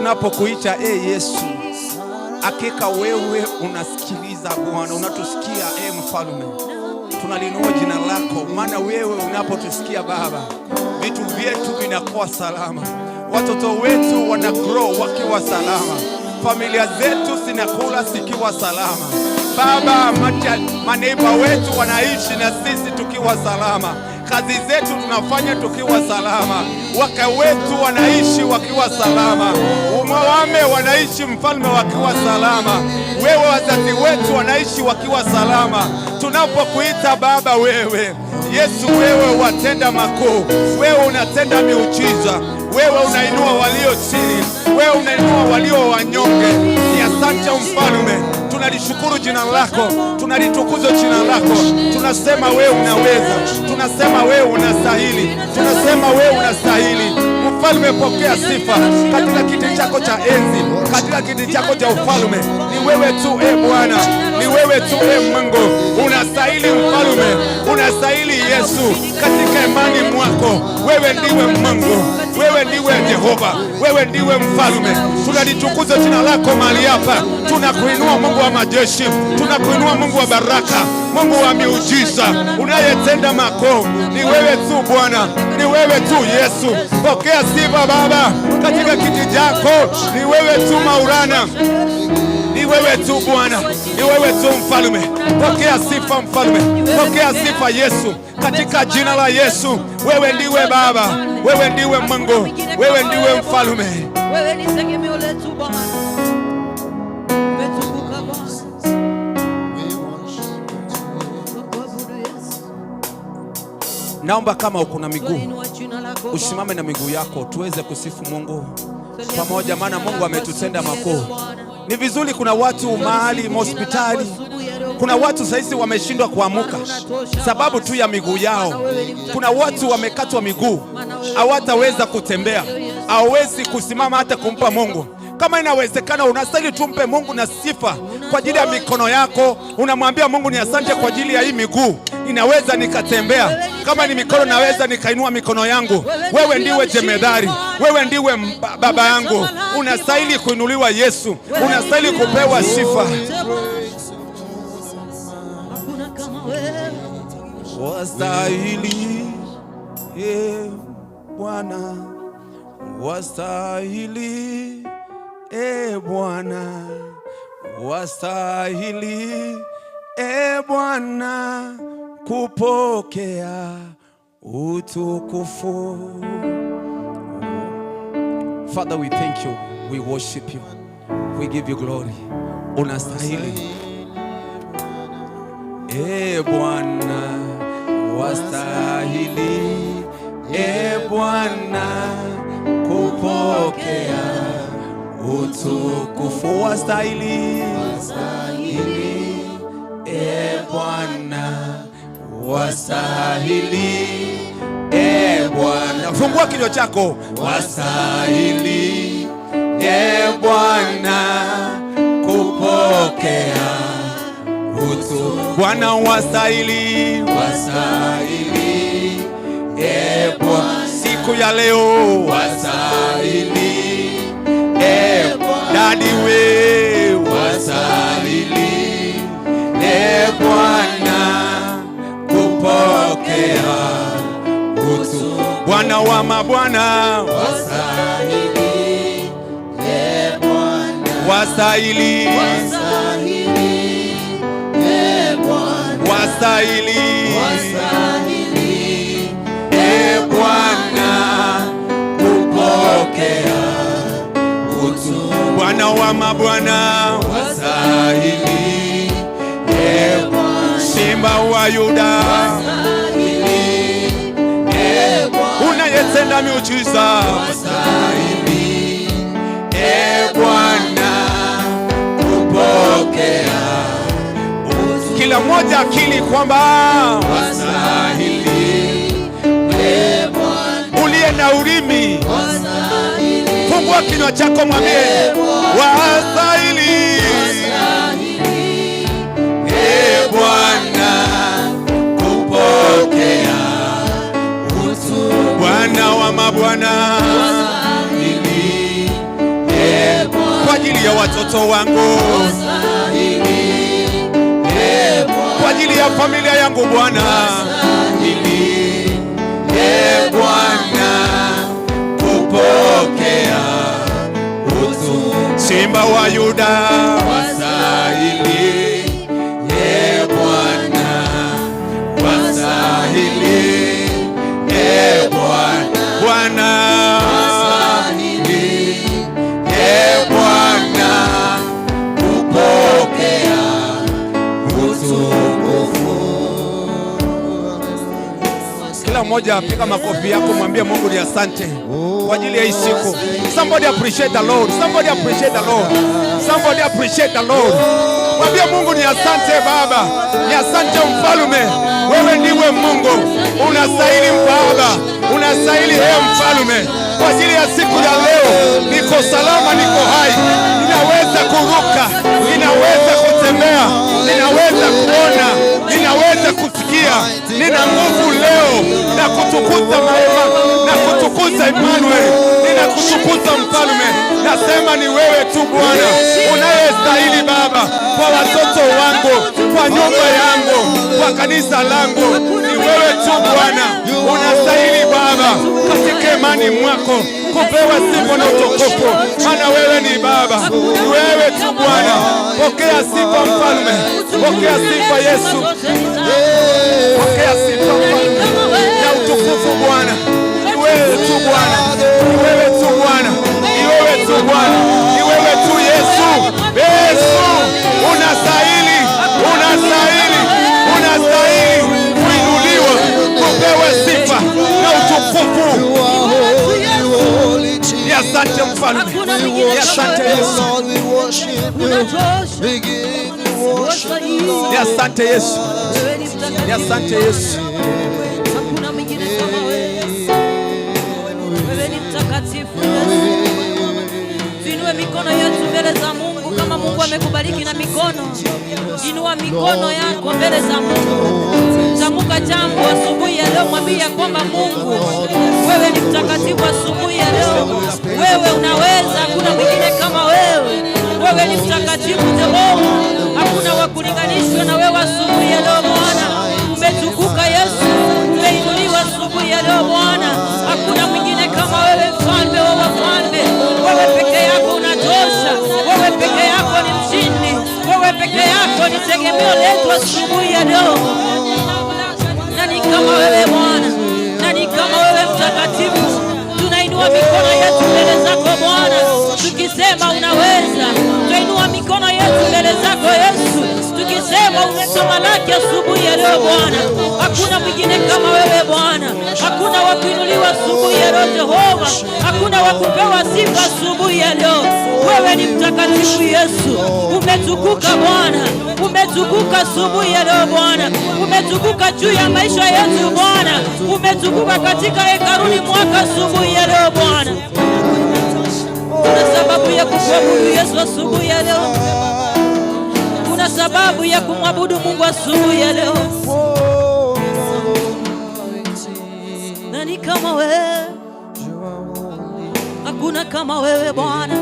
tunapokuita Yesu, hakika wewe unasikiliza Bwana, unatusikia Mfalme. Tunalinua jina lako, maana wewe unapotusikia Baba, vitu vyetu vinakuwa salama. Watoto wetu wana grow wakiwa salama. Familia zetu zinakula zikiwa salama. Baba, maneiba wetu wanaishi na sisi tukiwa salama. Kazi zetu tunafanya tukiwa salama. Wake wetu wanaishi wakiwa salama. Umawame wanaishi Mfalme wakiwa salama. Wewe wazazi wetu wanaishi wakiwa salama. Tunapokuita Baba, wewe Yesu, wewe watenda makuu. Wewe unatenda miujiza. Wewe unainua walio chini. Wewe unainua walio wanyonge. Ni asante Mfalme. Tunalishukuru jina lako, tunalitukuza jina lako. Tunasema wewe unaweza, tunasema wewe unastahili, tunasema wewe unastahili. Mfalme, pokea sifa katika kiti chako cha enzi, katika kiti chako cha ufalme. Ni wewe tu Bwana, ni wewe tu Mungu. Unastahili Mfalme, unastahili Yesu. Katika imani mwako wewe ndiwe Mungu, wewe ndiwe Jehova, wewe ndiwe Mfalme. Tunalitukuza jina lako mahali hapa. Tunakuinua Mungu wa majeshi, tunakuinua Mungu wa baraka, Mungu wa miujiza, unayetenda makuu. Ni wewe tu Bwana, ni wewe tu Yesu. Pokea sifa Baba katika kiti chako. Ni wewe tu Maulana, ni wewe tu Bwana, ni wewe tu Mfalme. Pokea sifa Mfalme, pokea sifa Yesu, katika jina la Yesu. Wewe ndiwe Baba, wewe ndiwe Mungu, wewe ndiwe Mfalme. Wewe ni tegemeo letu Bwana. Naomba kama uko na miguu usimame na miguu yako tuweze kusifu Mungu pamoja, maana Mungu ametutenda makuu. Ni vizuri, kuna watu mahali hospitali, kuna watu saizi wameshindwa kuamuka sababu tu ya miguu yao. Kuna watu wamekatwa miguu, hawataweza kutembea, hawezi kusimama hata kumpa Mungu. Kama inawezekana, unastahili tumpe Mungu na sifa kwa ajili ya mikono yako. Unamwambia Mungu, ni asante kwa ajili ya hii miguu, inaweza nikatembea. Kama ni mikono, naweza nikainua mikono yangu. Wewe ndiwe jemedari, wewe ndiwe baba yangu. Unastahili kuinuliwa Yesu, unastahili kupewa sifa. Wastahili Bwana, wastahili Bwana, wastahili Bwana kupokea utukufu. Father, we thank you, we worship you, we give you glory. Unastahili Bwana, wastahili Bwana kupokea utukufu. Wastahili Bwana, wastahili Bwana. Fungua kinywa chako. Wastahili Bwana kupokea utukufu. Bwana wastahili, wastahili Bwana. Siku ya leo wastahili Dadi, we wastahili Bwana kupokea utukufu. Bwana wa mabwana wastahili Bwana, wastahili wastahili Bwana kupokea utukufu. Bwana wa mabwana wastahili Bwana, Simba wa Yuda unayetenda miujiza wastahili Bwana kupokea. Kila mmoja akili kwamba wastahili Bwana. Uliye na ulimi fungua kinywa chako, mwambie wastahili Bwana kupokea utukufu. Bwana wa mabwana wastahili ajili ya watoto wangu, kwa ajili ya familia yangu Bwana. Bwana kupokea utu, Simba wa Yuda wastahili, Bwana wastahili, Bwana wastahili, Bwana kupokea utukufu. Kila mmoja piga makofi yako, mwambie Mungu ni asante kwa ajili ya hii siku. Somebody appreciate the Lord. Somebody appreciate the Lord. Somebody appreciate the Lord. Mwambie Mungu ni asante Baba. Ni asante Mfalme. Wewe ndiwe Mungu. Unastahili Baba. Unastahili Mfalme. Kwa ajili ya siku ya leo, niko salama, niko hai. Ninaweza kuruka, ninaweza kutembea, ninaweza kuona, ninaweza kusikia. Nina nguvu leo na kutukuza Maema na kutukuza Emmanuel. Ninakutukuza Mfalme. Nasema ni wewe tu Bwana unayestahili Baba, kwa watoto wangu, kwa nyumba yangu, kwa kanisa langu. Ni wewe tu Bwana unastahili Baba, katika imani mwako kupewa sifa na utukufu, maana wewe ni Baba. Ni wewe tu Bwana. Pokea sifa Mfalme, pokea sifa Yesu, pokea sifa Mfalme na utukufu Bwana. Ni wewe tu Bwana, ni wewe tu Bwana, ni wewe tu Bwana, ni wewe tu Yesu. Yesu unastahili, unastahili, unastahili kuinuliwa, kupewa sifa na utukufu. Ni asante Mfalme, ni asante Yesu, ni asante Yesu, ni asante Yesu. Hakuna mwingine kama wewe. Wewe ni mtakatifu. Tuinue mikono yetu mbele za Mungu. Kama Mungu amekubariki na mikono, inua mikono yako mbele za Mungu. Tamka jambo asubuhi ya leo, mwambie kwamba Mungu, wewe ni mtakatifu asubuhi ya leo. Wewe unaweza, hakuna mwingine kama wewe. Wewe ni mtakatifu Jehova, hakuna wa kulinganishwa na wewe asubuhi ya leo Bwana. Umetukuka Yesu, umeinuliwa asubuhi ya leo Bwana. Hakuna mwingine kama wewe, Mfalme wa wafalme. Wewe peke yako unatosha, wewe peke yako ni mshindi, wewe peke yako ni tegemeo letu asubuhi ya leo. Nani kama wewe Bwana? Nani kama wewe mtakatifu? Tunainua mikono yetu mbele zako Bwana, tukisema unaweza. Tunainua mikono yetu mbele zako Yesu, tukisema umetamalaki asubuhi ya leo Bwana. Hakuna mwingine kama wewe Bwana, hakuna wa kuinuliwa asubuhi ya leo Jehova, hakuna wa kupewa sifa asubuhi ya leo. Wewe ni mtakatifu Yesu, umetukuka Bwana, umetukuka asubuhi ya leo Bwana, umetukuka juu ya maisha yetu Bwana, umetukuka katika hekaluni mwaka asubuhi ya leo Bwana. Kuna sababu ya kuabudu Yesu asubuhi ya leo, kuna sababu ya kumwabudu Mungu asubuhi ya leo. Nani kama wewe? Hakuna kama wewe Bwana.